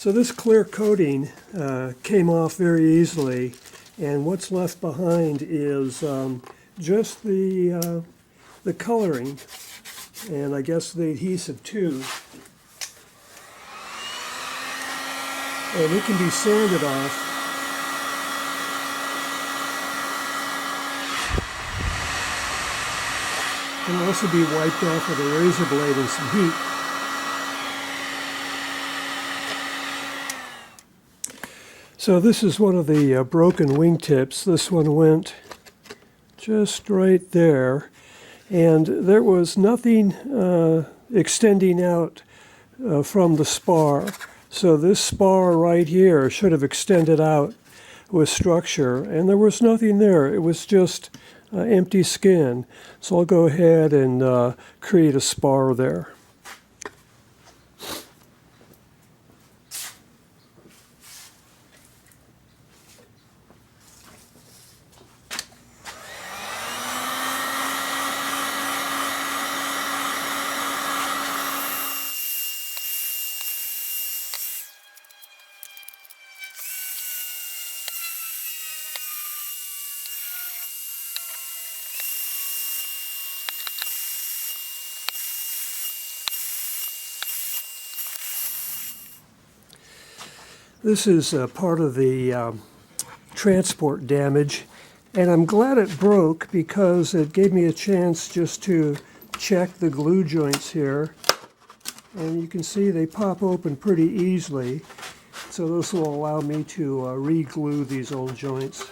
So this clear coating came off very easily, and what's left behind is just the coloring, and I guess the adhesive too. And it can be sanded off. It can also be wiped off with a razor blade and some heat. So this is one of the broken wingtips. This one went just right there, and there was nothing extending out from the spar. So this spar right here should have extended out with structure, and there was nothing there. It was just empty skin. So I'll go ahead and create a spar there. This is part of the transport damage, and I'm glad it broke because it gave me a chance just to check the glue joints here. And you can see they pop open pretty easily, so this will allow me to re-glue these old joints.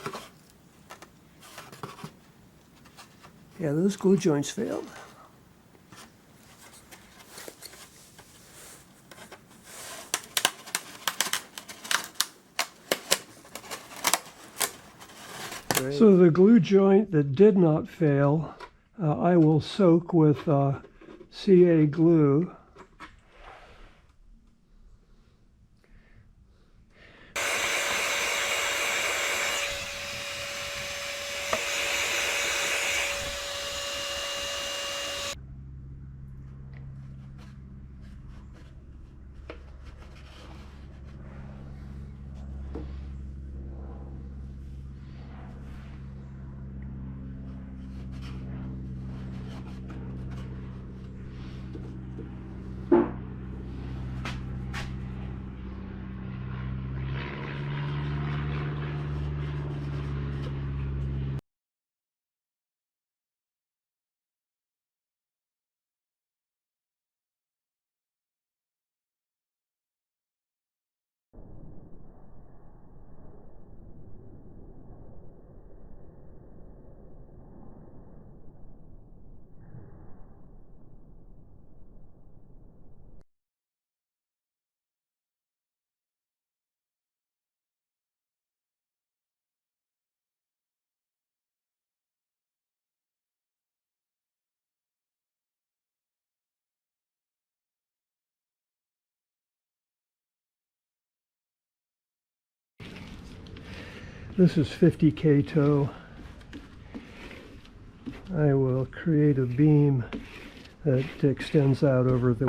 Yeah, those glue joints failed. So the glue joint that did not fail, I will soak with CA glue. This is 50K toe. I will create a beam that extends out over the